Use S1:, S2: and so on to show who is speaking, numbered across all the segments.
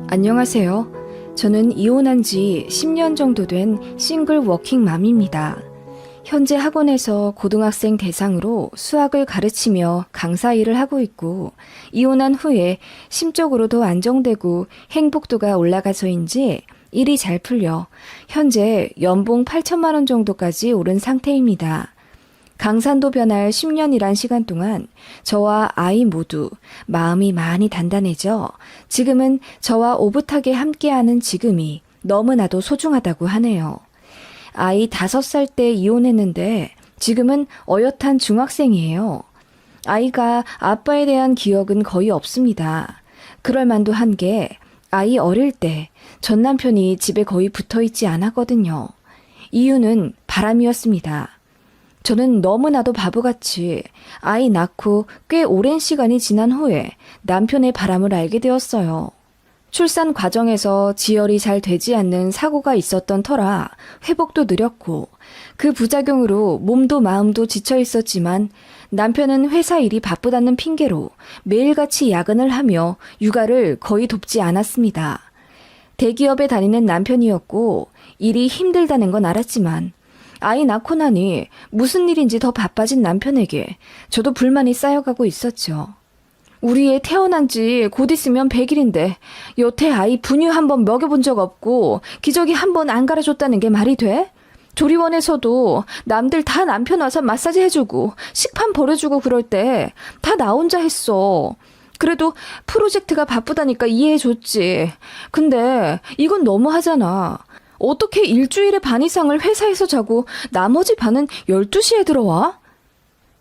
S1: 안녕하세요. 저는 이혼한 지 10년 정도 된 싱글 워킹맘입니다. 현재 학원에서 고등학생 대상으로 수학을 가르치며 강사 일을 하고 있고, 이혼한 후에 심적으로도 안정되고 행복도가 올라가서인지 일이 잘 풀려 현재 연봉 8천만 원 정도까지 오른 상태입니다. 강산도 변할 10년이란 시간 동안 저와 아이 모두 마음이 많이 단단해져 지금은 저와 오붓하게 함께하는 지금이 너무나도 소중하다고 하네요. 아이 5살 때 이혼했는데 지금은 어엿한 중학생이에요. 아이가 아빠에 대한 기억은 거의 없습니다. 그럴 만도 한 게 아이 어릴 때 전 남편이 집에 거의 붙어 있지 않았거든요. 이유는 바람이었습니다. 저는 너무나도 바보같이 아이 낳고 꽤 오랜 시간이 지난 후에 남편의 바람을 알게 되었어요. 출산 과정에서 지혈이 잘 되지 않는 사고가 있었던 터라 회복도 느렸고, 그 부작용으로 몸도 마음도 지쳐 있었지만 남편은 회사 일이 바쁘다는 핑계로 매일같이 야근을 하며 육아를 거의 돕지 않았습니다. 대기업에 다니는 남편이었고 일이 힘들다는 건 알았지만 아이 낳고 나니 무슨 일인지 더 바빠진 남편에게 저도 불만이 쌓여가고 있었죠. 우리 애 태어난 지 곧 있으면 100일인데 여태 아이 분유 한 번 먹여본 적 없고 기저귀 한 번 안 갈아줬다는 게 말이 돼? 조리원에서도 남들 다 남편 와서 마사지 해주고 식판 버려주고 그럴 때 다 나 혼자 했어. 그래도 프로젝트가 바쁘다니까 이해해줬지. 근데 이건 너무하잖아. 어떻게 일주일에 반 이상을 회사에서 자고 나머지 반은 12시에 들어와?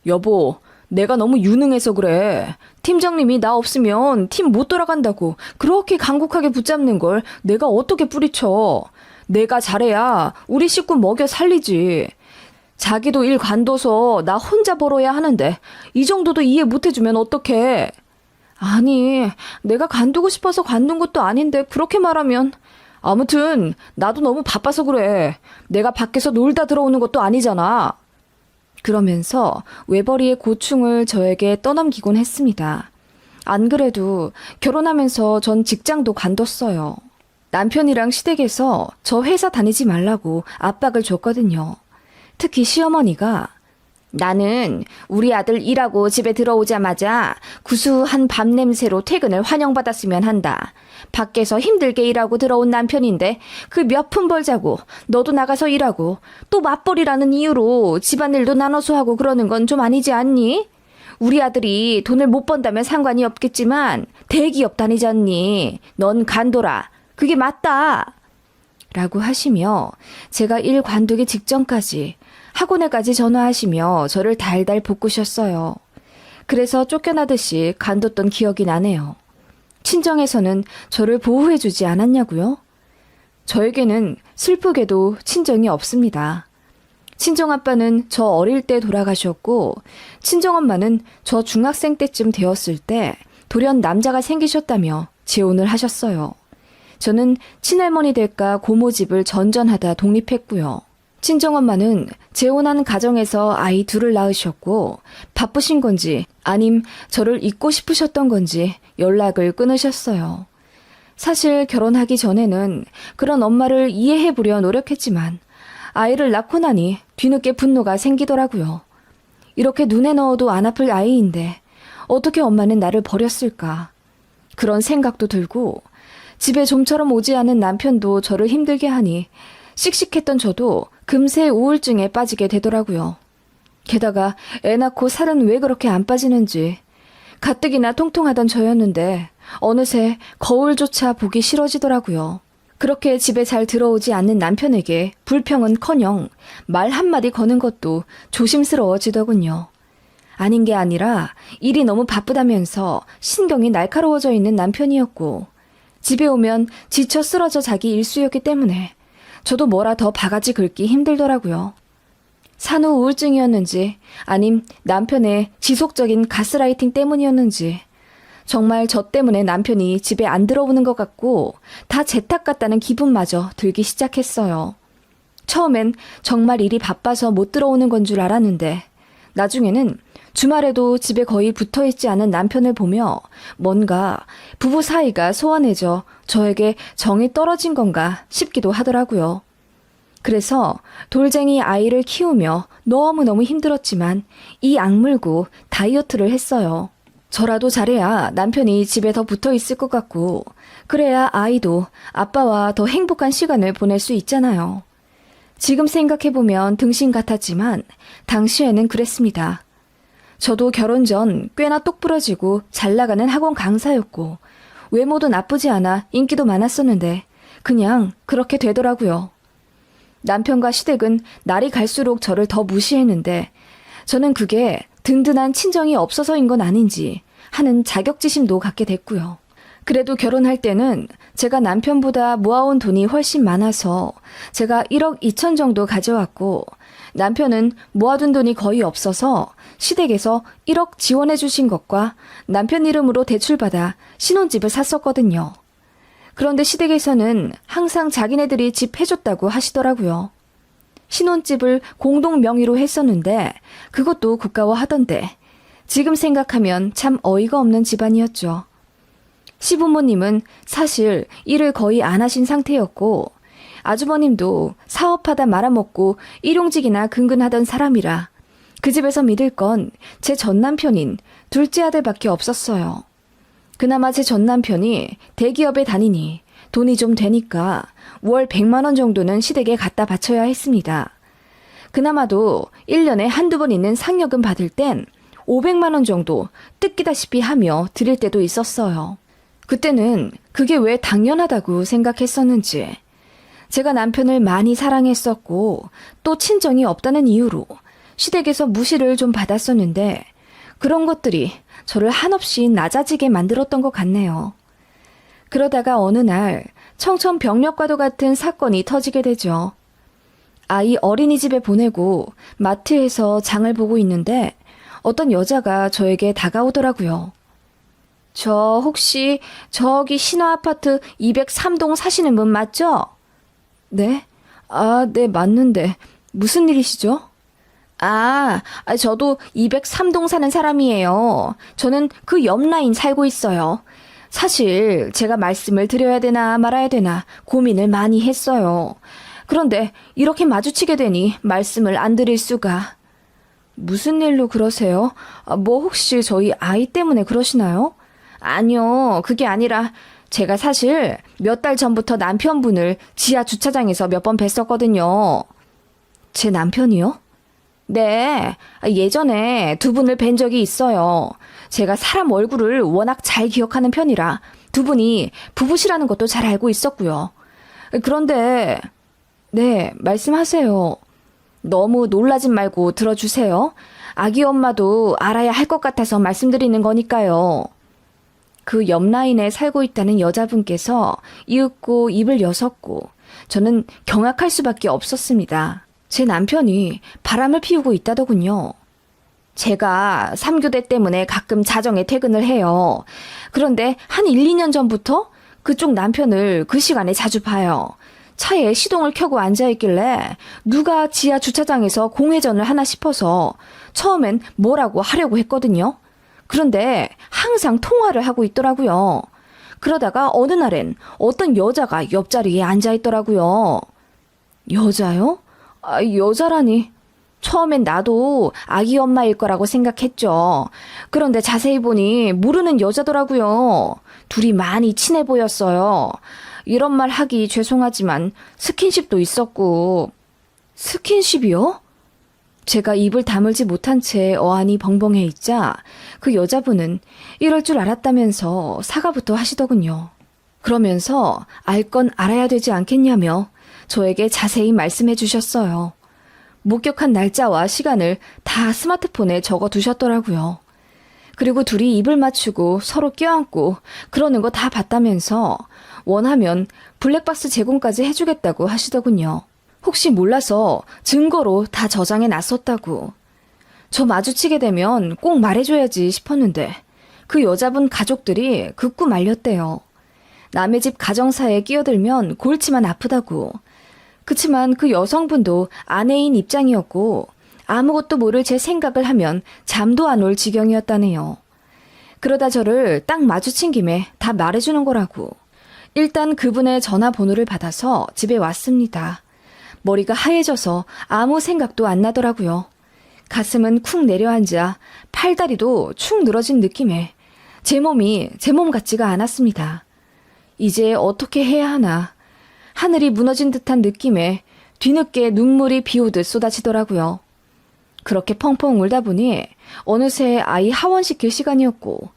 S1: 여보, 내가 너무 유능해서 그래. 팀장님이 나 없으면 팀 못 돌아간다고 그렇게 간곡하게 붙잡는 걸 내가 어떻게 뿌리쳐. 내가 잘해야 우리 식구 먹여 살리지. 자기도 일 관둬서 나 혼자 벌어야 하는데 이 정도도 이해 못 해주면 어떡해. 아니, 내가 관두고 싶어서 관둔 것도 아닌데 그렇게 말하면. 아무튼 나도 너무 바빠서 그래. 내가 밖에서 놀다 들어오는 것도 아니잖아. 그러면서 외벌이의 고충을 저에게 떠넘기곤 했습니다. 안 그래도 결혼하면서 전 직장도 관뒀어요. 남편이랑 시댁에서 저 회사 다니지 말라고 압박을 줬거든요. 특히 시어머니가 나는 우리 아들 일하고 집에 들어오자마자 구수한 밥 냄새로 퇴근을 환영받았으면 한다. 밖에서 힘들게 일하고 들어온 남편인데 그 몇 푼 벌자고 너도 나가서 일하고 또 맞벌이라는 이유로 집안일도 나눠서 하고 그러는 건 좀 아니지 않니? 우리 아들이 돈을 못 번다면 상관이 없겠지만 대기업 다니지 않니? 넌 간둬라. 그게 맞다. 라고 하시며 제가 일 관두기 직전까지 학원에까지 전화하시며 저를 달달 볶으셨어요. 그래서 쫓겨나듯이 간뒀던 기억이 나네요. 친정에서는 저를 보호해주지 않았냐고요? 저에게는 슬프게도 친정이 없습니다. 친정아빠는 저 어릴 때 돌아가셨고, 친정엄마는 저 중학생 때쯤 되었을 때 돌연 남자가 생기셨다며 재혼을 하셨어요. 저는 친할머니 댁과 고모 집을 전전하다 독립했고요. 친정엄마는 재혼한 가정에서 아이 둘을 낳으셨고 바쁘신 건지 아님 저를 잊고 싶으셨던 건지 연락을 끊으셨어요. 사실 결혼하기 전에는 그런 엄마를 이해해보려 노력했지만 아이를 낳고 나니 뒤늦게 분노가 생기더라고요. 이렇게 눈에 넣어도 안 아플 아이인데 어떻게 엄마는 나를 버렸을까? 그런 생각도 들고 집에 좀처럼 오지 않은 남편도 저를 힘들게 하니 씩씩했던 저도 금세 우울증에 빠지게 되더라고요. 게다가 애 낳고 살은 왜 그렇게 안 빠지는지 가뜩이나 통통하던 저였는데 어느새 거울조차 보기 싫어지더라고요. 그렇게 집에 잘 들어오지 않는 남편에게 불평은커녕 말 한마디 거는 것도 조심스러워지더군요. 아닌 게 아니라 일이 너무 바쁘다면서 신경이 날카로워져 있는 남편이었고 집에 오면 지쳐 쓰러져 자기 일수였기 때문에 저도 뭐라 더 바가지 긁기 힘들더라고요. 산후 우울증이었는지 아님 남편의 지속적인 가스라이팅 때문이었는지 정말 저 때문에 남편이 집에 안 들어오는 것 같고 다 제 탓 같다는 기분마저 들기 시작했어요. 처음엔 정말 일이 바빠서 못 들어오는 건 줄 알았는데 나중에는 주말에도 집에 거의 붙어 있지 않은 남편을 보며 뭔가 부부 사이가 소원해져 저에게 정이 떨어진 건가 싶기도 하더라고요. 그래서 돌쟁이 아이를 키우며 너무너무 힘들었지만 이 악물고 다이어트를 했어요. 저라도 잘해야 남편이 집에 더 붙어 있을 것 같고, 그래야 아이도 아빠와 더 행복한 시간을 보낼 수 있잖아요. 지금 생각해보면 등신 같았지만 당시에는 그랬습니다. 저도 결혼 전 꽤나 똑부러지고 잘 나가는 학원 강사였고 외모도 나쁘지 않아 인기도 많았었는데 그냥 그렇게 되더라고요. 남편과 시댁은 날이 갈수록 저를 더 무시했는데 저는 그게 든든한 친정이 없어서인 건 아닌지 하는 자격지심도 갖게 됐고요. 그래도 결혼할 때는 제가 남편보다 모아온 돈이 훨씬 많아서 제가 1억 2천 정도 가져왔고 남편은 모아둔 돈이 거의 없어서 시댁에서 1억 지원해 주신 것과 남편 이름으로 대출받아 신혼집을 샀었거든요. 그런데 시댁에서는 항상 자기네들이 집 해줬다고 하시더라고요. 신혼집을 공동 명의로 했었는데 그것도 국가화하던데 지금 생각하면 참 어이가 없는 집안이었죠. 시부모님은 사실 일을 거의 안 하신 상태였고 아주버님도 사업하다 말아먹고 일용직이나 근근하던 사람이라 그 집에서 믿을 건 제 전남편인 둘째 아들밖에 없었어요. 그나마 제 전남편이 대기업에 다니니 돈이 좀 되니까 월 100만 원 정도는 시댁에 갖다 바쳐야 했습니다. 그나마도 1년에 한두 번 있는 상여금 받을 땐 500만 원 정도 뜯기다시피 하며 드릴 때도 있었어요. 그때는 그게 왜 당연하다고 생각했었는지 제가 남편을 많이 사랑했었고 또 친정이 없다는 이유로 시댁에서 무시를 좀 받았었는데 그런 것들이 저를 한없이 낮아지게 만들었던 것 같네요. 그러다가 어느 날 청천벽력과도 같은 사건이 터지게 되죠. 아이 어린이집에 보내고 마트에서 장을 보고 있는데 어떤 여자가 저에게 다가오더라고요. 저 혹시 저기 신화아파트 203동 사시는 분 맞죠? 네? 네, 맞는데 무슨 일이시죠? 저도 203동 사는 사람이에요. 저는 그 옆 라인 살고 있어요. 사실 제가 말씀을 드려야 되나 말아야 되나 고민을 많이 했어요. 그런데 이렇게 마주치게 되니 말씀을 안 드릴 수가. 무슨 일로 그러세요? 뭐 혹시 저희 아이 때문에 그러시나요? 아니요, 그게 아니라 제가 사실 몇 달 전부터 남편분을 지하 주차장에서 몇 번 뵀었거든요. 제 남편이요? 네, 예전에 두 분을 뵌 적이 있어요. 제가 사람 얼굴을 워낙 잘 기억하는 편이라 두 분이 부부시라는 것도 잘 알고 있었고요. 그런데, 네, 말씀하세요. 너무 놀라지 말고 들어주세요. 아기 엄마도 알아야 할 것 같아서 말씀드리는 거니까요. 그 옆 라인에 살고 있다는 여자분께서 이윽고 입을 여섰고 저는 경악할 수밖에 없었습니다. 제 남편이 바람을 피우고 있다더군요. 제가 3교대 때문에 가끔 자정에 퇴근을 해요. 그런데 한 1, 2년 전부터 그쪽 남편을 그 시간에 자주 봐요. 차에 시동을 켜고 앉아있길래 누가 지하 주차장에서 공회전을 하나 싶어서 처음엔 뭐라고 하려고 했거든요. 그런데 항상 통화를 하고 있더라고요. 그러다가 어느 날엔 어떤 여자가 옆자리에 앉아있더라고요. 여자요? 여자라니. 처음엔 나도 아기 엄마일 거라고 생각했죠. 그런데 자세히 보니 모르는 여자더라고요. 둘이 많이 친해 보였어요. 이런 말 하기 죄송하지만 스킨십도 있었고. 스킨십이요? 제가 입을 다물지 못한 채 어안이 벙벙해 있자 그 여자분은 이럴 줄 알았다면서 사과부터 하시더군요. 그러면서 알 건 알아야 되지 않겠냐며 저에게 자세히 말씀해 주셨어요. 목격한 날짜와 시간을 다 스마트폰에 적어 두셨더라고요. 그리고 둘이 입을 맞추고 서로 껴안고 그러는 거 다 봤다면서 원하면 블랙박스 제공까지 해주겠다고 하시더군요. 혹시 몰라서 증거로 다 저장해 놨었다고. 저 마주치게 되면 꼭 말해줘야지 싶었는데 그 여자분 가족들이 극구 말렸대요. 남의 집 가정사에 끼어들면 골치만 아프다고. 그치만 그 여성분도 아내인 입장이었고 아무것도 모를 제 생각을 하면 잠도 안 올 지경이었다네요. 그러다 저를 딱 마주친 김에 다 말해주는 거라고. 일단 그분의 전화번호를 받아서 집에 왔습니다. 머리가 하얘져서 아무 생각도 안 나더라고요. 가슴은 쿵 내려앉아 팔다리도 축 늘어진 느낌에 제 몸이 제 몸 같지가 않았습니다. 이제 어떻게 해야 하나. 하늘이 무너진 듯한 느낌에 뒤늦게 눈물이 비오듯 쏟아지더라고요. 그렇게 펑펑 울다 보니 어느새 아이 하원시킬 시간이었고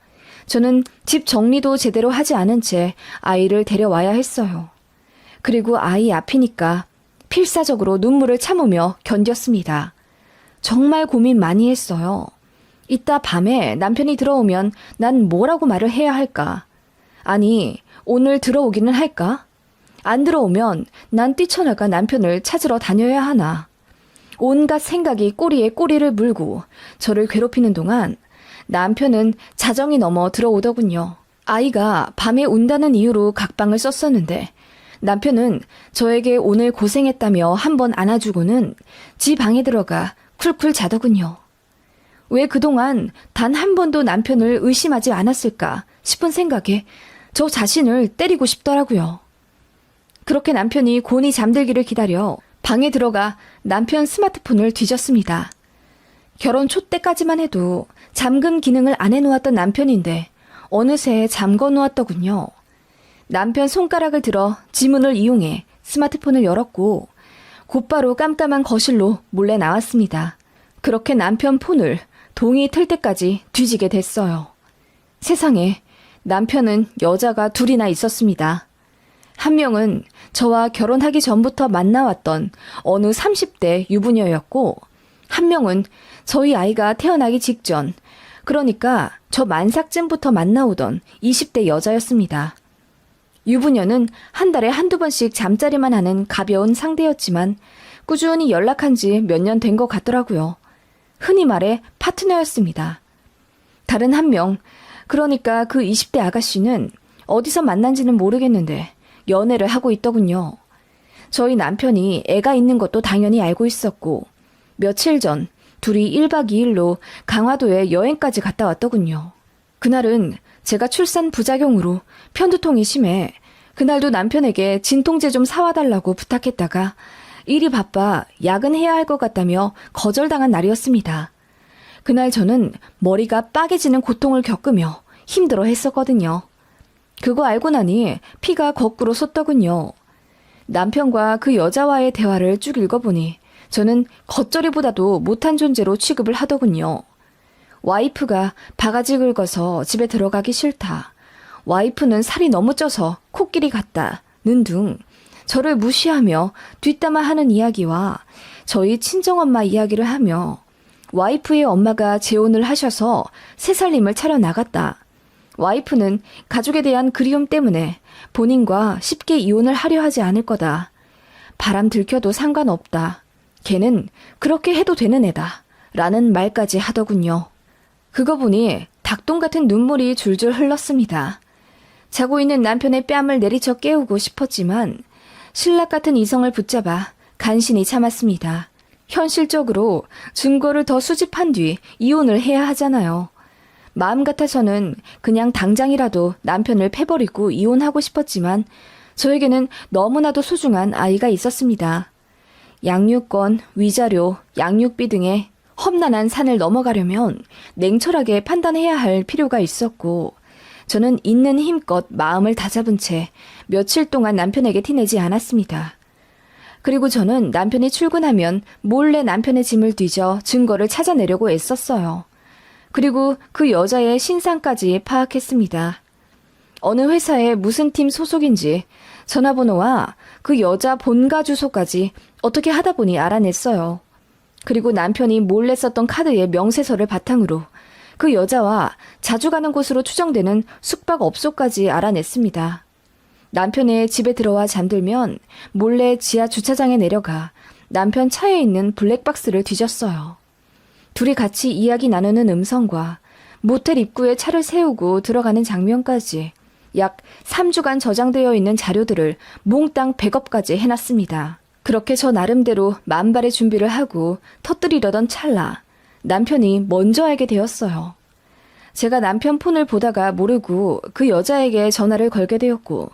S1: 저는 집 정리도 제대로 하지 않은 채 아이를 데려와야 했어요. 그리고 아이 앞이니까 필사적으로 눈물을 참으며 견뎠습니다. 정말 고민 많이 했어요. 이따 밤에 남편이 들어오면 난 뭐라고 말을 해야 할까? 아니, 오늘 들어오기는 할까? 안 들어오면 난 뛰쳐나가 남편을 찾으러 다녀야 하나? 온갖 생각이 꼬리에 꼬리를 물고 저를 괴롭히는 동안 남편은 자정이 넘어 들어오더군요. 아이가 밤에 운다는 이유로 각방을 썼었는데 남편은 저에게 오늘 고생했다며 한번 안아주고는 지 방에 들어가 쿨쿨 자더군요. 왜 그동안 단 한 번도 남편을 의심하지 않았을까 싶은 생각에 저 자신을 때리고 싶더라고요. 그렇게 남편이 곤히 잠들기를 기다려 방에 들어가 남편 스마트폰을 뒤졌습니다. 결혼 초 때까지만 해도 잠금 기능을 안 해놓았던 남편인데 어느새 잠궈 놓았더군요. 남편 손가락을 들어 지문을 이용해 스마트폰을 열었고 곧바로 깜깜한 거실로 몰래 나왔습니다. 그렇게 남편 폰을 동이 틀 때까지 뒤지게 됐어요. 세상에 남편은 여자가 둘이나 있었습니다. 한 명은 저와 결혼하기 전부터 만나왔던 어느 30대 유부녀였고 한 명은 저희 아이가 태어나기 직전, 그러니까 저 만삭쯤부터 만나오던 20대 여자였습니다. 유부녀는 한 달에 한두 번씩 잠자리만 하는 가벼운 상대였지만 꾸준히 연락한 지 몇 년 된 것 같더라고요. 흔히 말해 파트너였습니다. 다른 한 명, 그러니까 그 20대 아가씨는 어디서 만난지는 모르겠는데 연애를 하고 있더군요. 저희 남편이 애가 있는 것도 당연히 알고 있었고 며칠 전 둘이 1박 2일로 강화도에 여행까지 갔다 왔더군요. 그날은 제가 출산 부작용으로 편두통이 심해 그날도 남편에게 진통제 좀 사와달라고 부탁했다가 일이 바빠 야근해야 할 것 같다며 거절당한 날이었습니다. 그날 저는 머리가 빠개지는 고통을 겪으며 힘들어 했었거든요. 그거 알고 나니 피가 거꾸로 솟더군요. 남편과 그 여자와의 대화를 쭉 읽어보니 저는 겉절이보다도 못한 존재로 취급을 하더군요. 와이프가 바가지 긁어서 집에 들어가기 싫다. 와이프는 살이 너무 쪄서 코끼리 같다는 등 저를 무시하며 뒷담화하는 이야기와 저희 친정엄마 이야기를 하며 와이프의 엄마가 재혼을 하셔서 새살림을 차려 나갔다. 와이프는 가족에 대한 그리움 때문에 본인과 쉽게 이혼을 하려 하지 않을 거다. 바람 들켜도 상관없다. 걔는 그렇게 해도 되는 애다. 라는 말까지 하더군요. 그거 보니 닭똥 같은 눈물이 줄줄 흘렀습니다. 자고 있는 남편의 뺨을 내리쳐 깨우고 싶었지만 신락 같은 이성을 붙잡아 간신히 참았습니다. 현실적으로 증거를 더 수집한 뒤 이혼을 해야 하잖아요. 마음 같아서는 그냥 당장이라도 남편을 패버리고 이혼하고 싶었지만 저에게는 너무나도 소중한 아이가 있었습니다. 양육권, 위자료, 양육비 등의 험난한 산을 넘어가려면 냉철하게 판단해야 할 필요가 있었고 저는 있는 힘껏 마음을 다잡은 채 며칠 동안 남편에게 티내지 않았습니다. 그리고 저는 남편이 출근하면 몰래 남편의 짐을 뒤져 증거를 찾아내려고 애썼어요. 그리고 그 여자의 신상까지 파악했습니다. 어느 회사의 무슨 팀 소속인지 전화번호와 그 여자 본가 주소까지 어떻게 하다 보니 알아냈어요. 그리고 남편이 몰래 썼던 카드의 명세서를 바탕으로 그 여자와 자주 가는 곳으로 추정되는 숙박업소까지 알아냈습니다. 남편의 집에 들어와 잠들면 몰래 지하 주차장에 내려가 남편 차에 있는 블랙박스를 뒤졌어요. 둘이 같이 이야기 나누는 음성과 모텔 입구에 차를 세우고 들어가는 장면까지 약 3주간 저장되어 있는 자료들을 몽땅 백업까지 해놨습니다. 그렇게 저 나름대로 만발의 준비를 하고 터뜨리려던 찰나 남편이 먼저 알게 되었어요. 제가 남편 폰을 보다가 모르고 그 여자에게 전화를 걸게 되었고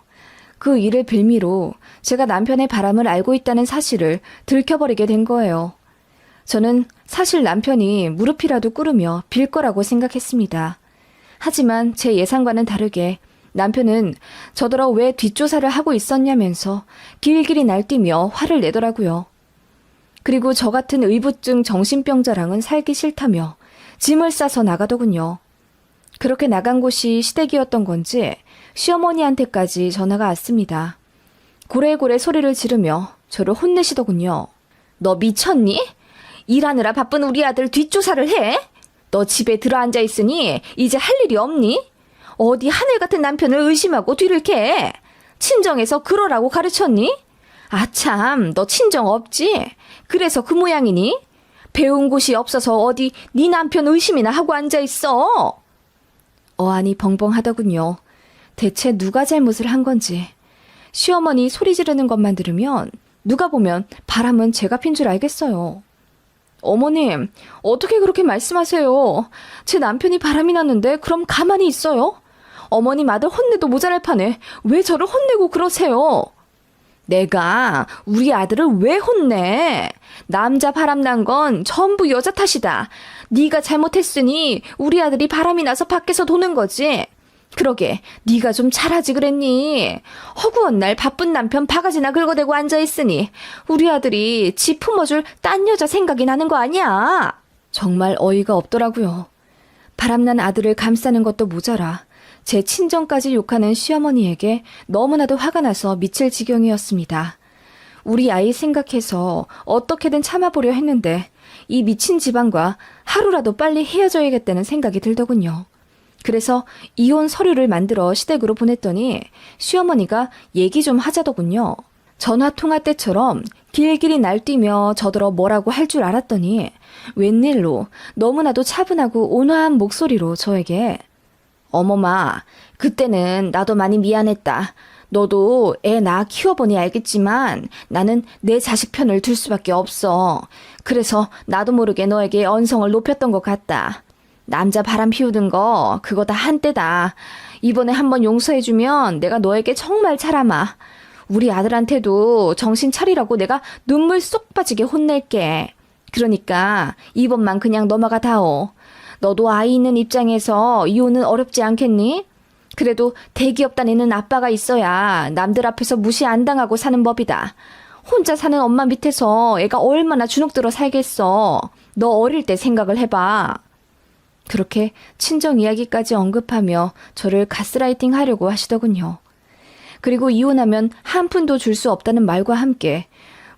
S1: 그 일을 빌미로 제가 남편의 바람을 알고 있다는 사실을 들켜버리게 된 거예요. 저는 사실 남편이 무릎이라도 꿇으며 빌 거라고 생각했습니다. 하지만 제 예상과는 다르게 남편은 저더러 왜 뒷조사를 하고 있었냐면서 길길이 날뛰며 화를 내더라고요. 그리고 저 같은 의부증 정신병자랑은 살기 싫다며 짐을 싸서 나가더군요. 그렇게 나간 곳이 시댁이었던 건지 시어머니한테까지 전화가 왔습니다. 고래고래 소리를 지르며 저를 혼내시더군요. 너 미쳤니? 일하느라 바쁜 우리 아들 뒷조사를 해? 너 집에 들어앉아 있으니 이제 할 일이 없니? 어디 하늘 같은 남편을 의심하고 뒤를 캐? 친정에서 그러라고 가르쳤니? 아참, 너 친정 없지? 그래서 그 모양이니? 배운 곳이 없어서 어디 네 남편 의심이나 하고 앉아있어? 어안이 벙벙하더군요. 대체 누가 잘못을 한 건지. 시어머니 소리 지르는 것만 들으면 누가 보면 바람은 제가 핀 줄 알겠어요. 어머님, 어떻게 그렇게 말씀하세요? 제 남편이 바람이 났는데 그럼 가만히 있어요? 어머님 아들 혼내도 모자랄 판에 왜 저를 혼내고 그러세요? 내가 우리 아들을 왜 혼내? 남자 바람 난 건 전부 여자 탓이다. 네가 잘못했으니 우리 아들이 바람이 나서 밖에서 도는 거지. 그러게 네가 좀 잘하지 그랬니? 허구한 날 바쁜 남편 바가지나 긁어대고 앉아있으니 우리 아들이 지 품어줄 딴 여자 생각이 나는 거 아니야? 정말 어이가 없더라고요. 바람난 아들을 감싸는 것도 모자라 제 친정까지 욕하는 시어머니에게 너무나도 화가 나서 미칠 지경이었습니다. 우리 아이 생각해서 어떻게든 참아보려 했는데 이 미친 집안과 하루라도 빨리 헤어져야겠다는 생각이 들더군요. 그래서 이혼 서류를 만들어 시댁으로 보냈더니 시어머니가 얘기 좀 하자더군요. 전화통화 때처럼 길길이 날뛰며 저더러 뭐라고 할 줄 알았더니 웬일로 너무나도 차분하고 온화한 목소리로 저에게 어머마, 그때는 나도 많이 미안했다. 너도 애 낳아 키워보니 알겠지만 나는 내 자식 편을 들 수밖에 없어. 그래서 나도 모르게 너에게 언성을 높였던 것 같다. 남자 바람 피우는 거 그거 다 한때다. 이번에 한번 용서해주면 내가 너에게 정말 잘하마. 우리 아들한테도 정신 차리라고 내가 눈물 쏙 빠지게 혼낼게. 그러니까 이번만 그냥 넘어가 다오. 너도 아이 있는 입장에서 이혼은 어렵지 않겠니? 그래도 대기업 다니는 아빠가 있어야 남들 앞에서 무시 안 당하고 사는 법이다. 혼자 사는 엄마 밑에서 애가 얼마나 주눅들어 살겠어. 너 어릴 때 생각을 해봐. 그렇게 친정 이야기까지 언급하며 저를 가스라이팅 하려고 하시더군요. 그리고 이혼하면 한 푼도 줄 수 없다는 말과 함께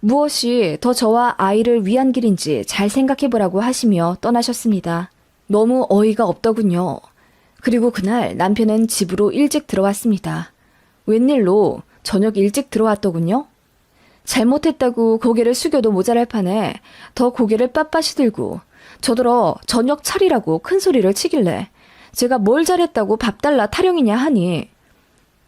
S1: 무엇이 더 저와 아이를 위한 길인지 잘 생각해보라고 하시며 떠나셨습니다. 너무 어이가 없더군요. 그리고 그날 남편은 집으로 일찍 들어왔습니다. 웬일로 저녁 일찍 들어왔더군요. 잘못했다고 고개를 숙여도 모자랄 판에 더 고개를 빳빳이 들고 저더러 저녁 차리라고 큰 소리를 치길래 제가 뭘 잘했다고 밥 달라 타령이냐 하니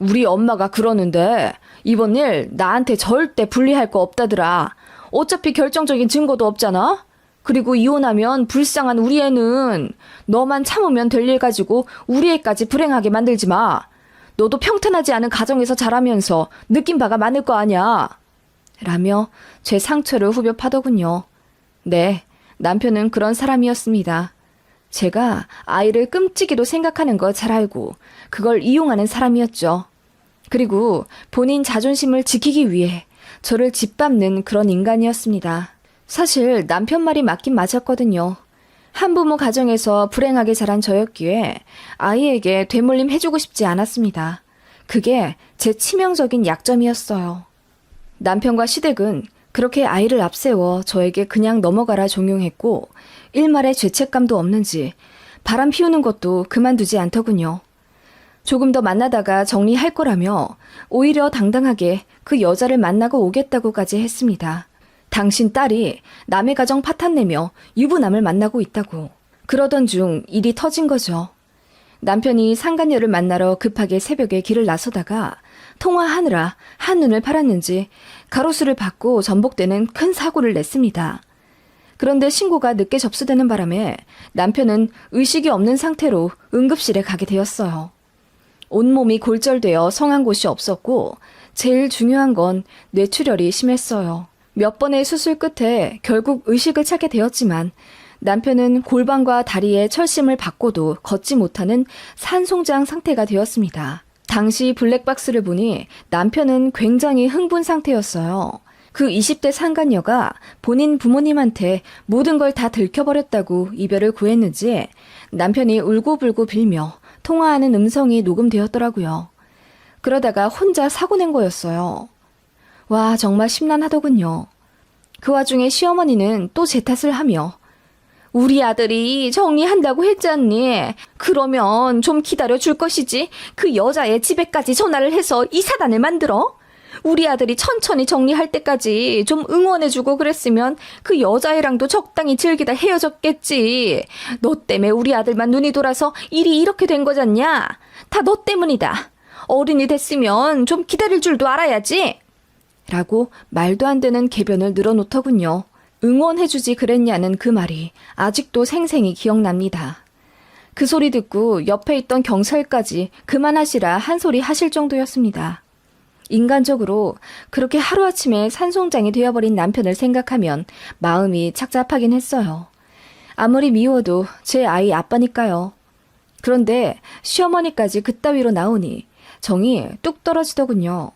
S1: 우리 엄마가 그러는데 이번 일 나한테 절대 불리할 거 없다더라. 어차피 결정적인 증거도 없잖아. 그리고 이혼하면 불쌍한 우리 애는 너만 참으면 될 일 가지고 우리 애까지 불행하게 만들지 마. 너도 평탄하지 않은 가정에서 자라면서 느낀 바가 많을 거 아냐. 라며 제 상처를 후벼 파더군요. 네, 남편은 그런 사람이었습니다. 제가 아이를 끔찍이도 생각하는 거 잘 알고 그걸 이용하는 사람이었죠. 그리고 본인 자존심을 지키기 위해 저를 짓밟는 그런 인간이었습니다. 사실 남편 말이 맞긴 맞았거든요. 한부모 가정에서 불행하게 자란 저였기에 아이에게 되물림 해주고 싶지 않았습니다. 그게 제 치명적인 약점이었어요. 남편과 시댁은 그렇게 아이를 앞세워 저에게 그냥 넘어가라 종용했고 일말의 죄책감도 없는지 바람 피우는 것도 그만두지 않더군요. 조금 더 만나다가 정리할 거라며 오히려 당당하게 그 여자를 만나고 오겠다고까지 했습니다. 당신 딸이 남의 가정 파탄내며 유부남을 만나고 있다고. 그러던 중 일이 터진 거죠. 남편이 상간녀를 만나러 급하게 새벽에 길을 나서다가 통화하느라 한눈을 팔았는지 가로수를 받고 전복되는 큰 사고를 냈습니다. 그런데 신고가 늦게 접수되는 바람에 남편은 의식이 없는 상태로 응급실에 가게 되었어요. 온몸이 골절되어 성한 곳이 없었고 제일 중요한 건 뇌출혈이 심했어요. 몇 번의 수술 끝에 결국 의식을 찾게 되었지만 남편은 골반과 다리에 철심을 받고도 걷지 못하는 산송장 상태가 되었습니다. 당시 블랙박스를 보니 남편은 굉장히 흥분 상태였어요. 그 20대 상간녀가 본인 부모님한테 모든 걸 다 들켜버렸다고 이별을 구했는지 남편이 울고불고 빌며 통화하는 음성이 녹음되었더라고요. 그러다가 혼자 사고 낸 거였어요. 와, 정말 심란하더군요. 그 와중에 시어머니는 또 제 탓을 하며 우리 아들이 정리한다고 했잖니. 그러면 좀 기다려줄 것이지. 그 여자의 집에까지 전화를 해서 이 사단을 만들어? 우리 아들이 천천히 정리할 때까지 좀 응원해주고 그랬으면 그 여자애랑도 적당히 즐기다 헤어졌겠지. 너 때문에 우리 아들만 눈이 돌아서 일이 이렇게 된 거잖냐? 다 너 때문이다. 어른이 됐으면 좀 기다릴 줄도 알아야지. 라고 말도 안 되는 궤변을 늘어놓더군요. 응원해주지 그랬냐는 그 말이 아직도 생생히 기억납니다. 그 소리 듣고 옆에 있던 경찰까지 그만하시라 한 소리 하실 정도였습니다. 인간적으로 그렇게 하루아침에 산송장이 되어버린 남편을 생각하면 마음이 착잡하긴 했어요. 아무리 미워도 제 아이 아빠니까요. 그런데 시어머니까지 그따위로 나오니 정이 뚝 떨어지더군요.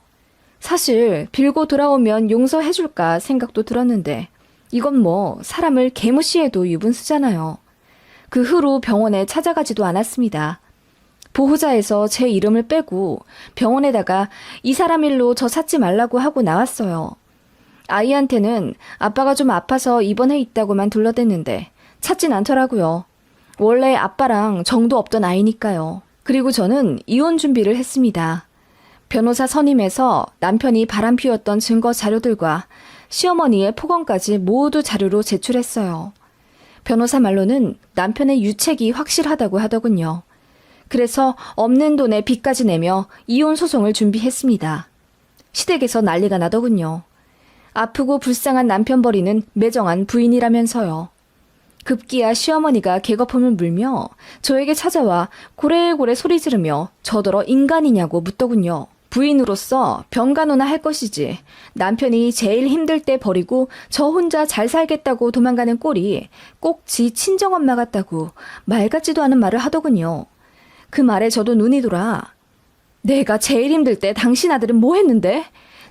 S1: 사실 빌고 돌아오면 용서해줄까 생각도 들었는데 이건 뭐 사람을 개무시해도 유분수잖아요. 그 후로 병원에 찾아가지도 않았습니다. 보호자에서 제 이름을 빼고 병원에다가 이 사람 일로 저 찾지 말라고 하고 나왔어요. 아이한테는 아빠가 좀 아파서 입원해 있다고만 둘러댔는데 찾진 않더라고요. 원래 아빠랑 정도 없던 아이니까요. 그리고 저는 이혼 준비를 했습니다. 변호사 선임해서 남편이 바람피웠던 증거 자료들과 시어머니의 폭언까지 모두 자료로 제출했어요. 변호사 말로는 남편의 유책이 확실하다고 하더군요. 그래서 없는 돈에 빚까지 내며 이혼 소송을 준비했습니다. 시댁에서 난리가 나더군요. 아프고 불쌍한 남편 버리는 매정한 부인이라면서요. 급기야 시어머니가 개거품을 물며 저에게 찾아와 고래고래 소리 지르며 저더러 인간이냐고 묻더군요. 부인으로서 병간호나 할 것이지 남편이 제일 힘들 때 버리고 저 혼자 잘 살겠다고 도망가는 꼴이 꼭 지 친정엄마 같다고 말 같지도 않은 말을 하더군요. 그 말에 저도 눈이 돌아 내가 제일 힘들 때 당신 아들은 뭐 했는데?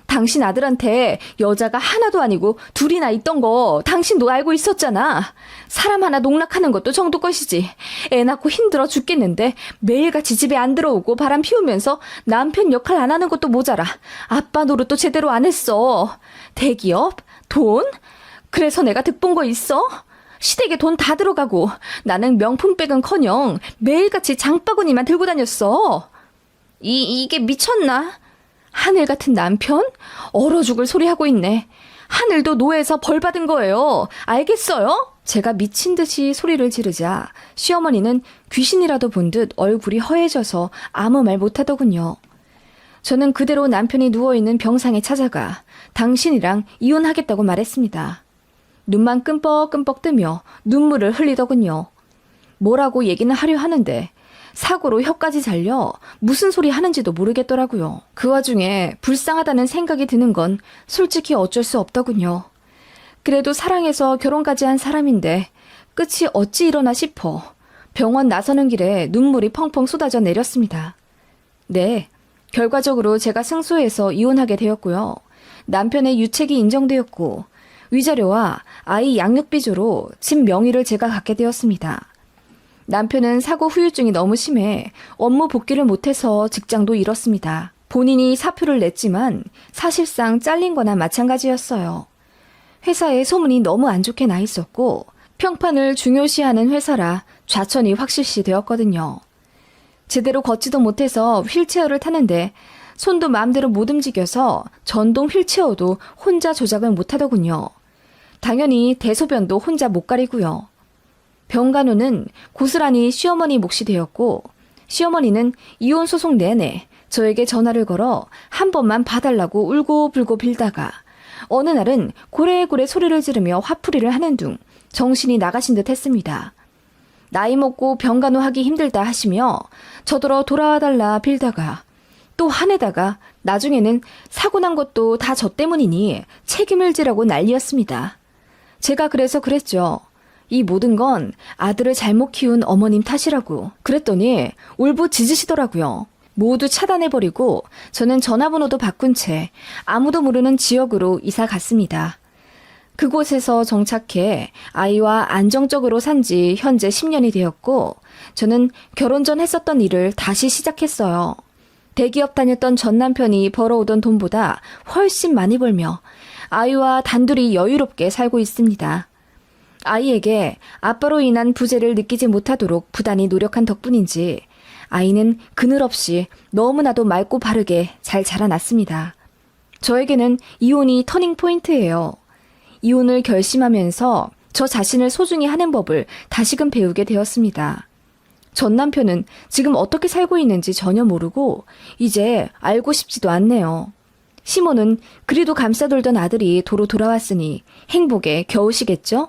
S1: 당신 아들한테 여자가 하나도 아니고 둘이나 있던 거 당신도 알고 있었잖아. 사람 하나 농락하는 것도 정도 것이지. 애 낳고 힘들어 죽겠는데 매일같이 집에 안 들어오고 바람 피우면서 남편 역할 안 하는 것도 모자라. 아빠 노릇도 제대로 안 했어. 대기업? 돈? 그래서 내가 득본 거 있어? 시댁에 돈 다 들어가고 나는 명품백은커녕 매일같이 장바구니만 들고 다녔어. 이게 미쳤나? 하늘 같은 남편? 얼어 죽을 소리 하고 있네. 하늘도 노예에서 벌 받은 거예요. 알겠어요? 제가 미친 듯이 소리를 지르자 시어머니는 귀신이라도 본 듯 얼굴이 허해져서 아무 말 못하더군요. 저는 그대로 남편이 누워있는 병상에 찾아가 당신이랑 이혼하겠다고 말했습니다. 눈만 끔뻑끔뻑 뜨며 눈물을 흘리더군요. 뭐라고 얘기는 하려 하는데 사고로 혀까지 잘려 무슨 소리 하는지도 모르겠더라고요. 그 와중에 불쌍하다는 생각이 드는 건 솔직히 어쩔 수 없더군요. 그래도 사랑해서 결혼까지 한 사람인데 끝이 어찌 이러나 싶어 병원 나서는 길에 눈물이 펑펑 쏟아져 내렸습니다. 네, 결과적으로 제가 승소해서 이혼하게 되었고요. 남편의 유책이 인정되었고 위자료와 아이 양육비조로 집 명의를 제가 갖게 되었습니다. 남편은 사고 후유증이 너무 심해 업무 복귀를 못해서 직장도 잃었습니다. 본인이 사표를 냈지만 사실상 잘린 거나 마찬가지였어요. 회사에 소문이 너무 안 좋게 나 있었고 평판을 중요시하는 회사라 좌천이 확실시 되었거든요. 제대로 걷지도 못해서 휠체어를 타는데 손도 마음대로 못 움직여서 전동 휠체어도 혼자 조작을 못하더군요. 당연히 대소변도 혼자 못 가리고요. 병간호는 고스란히 시어머니 몫이 되었고 시어머니는 이혼 소송 내내 저에게 전화를 걸어 한 번만 봐달라고 울고불고 빌다가 어느 날은 고래고래 소리를 지르며 화풀이를 하는 둥 정신이 나가신 듯 했습니다. 나이 먹고 병간호하기 힘들다 하시며 저더러 돌아와달라 빌다가 또 화내다가 나중에는 사고 난 것도 다 저 때문이니 책임을 지라고 난리였습니다. 제가 그래서 그랬죠. 이 모든 건 아들을 잘못 키운 어머님 탓이라고. 그랬더니 울부짖으시더라고요. 모두 차단해버리고 저는 전화번호도 바꾼 채 아무도 모르는 지역으로 이사 갔습니다. 그곳에서 정착해 아이와 안정적으로 산 지 현재 10년이 되었고 저는 결혼 전 했었던 일을 다시 시작했어요. 대기업 다녔던 전 남편이 벌어오던 돈보다 훨씬 많이 벌며 아이와 단둘이 여유롭게 살고 있습니다. 아이에게 아빠로 인한 부재를 느끼지 못하도록 부단히 노력한 덕분인지 아이는 그늘 없이 너무나도 맑고 바르게 잘 자라났습니다. 저에게는 이혼이 터닝 포인트예요. 이혼을 결심하면서 저 자신을 소중히 하는 법을 다시금 배우게 되었습니다. 전 남편은 지금 어떻게 살고 있는지 전혀 모르고 이제 알고 싶지도 않네요. 시모는 그리도 감싸돌던 아들이 도로 돌아왔으니 행복에 겨우시겠죠?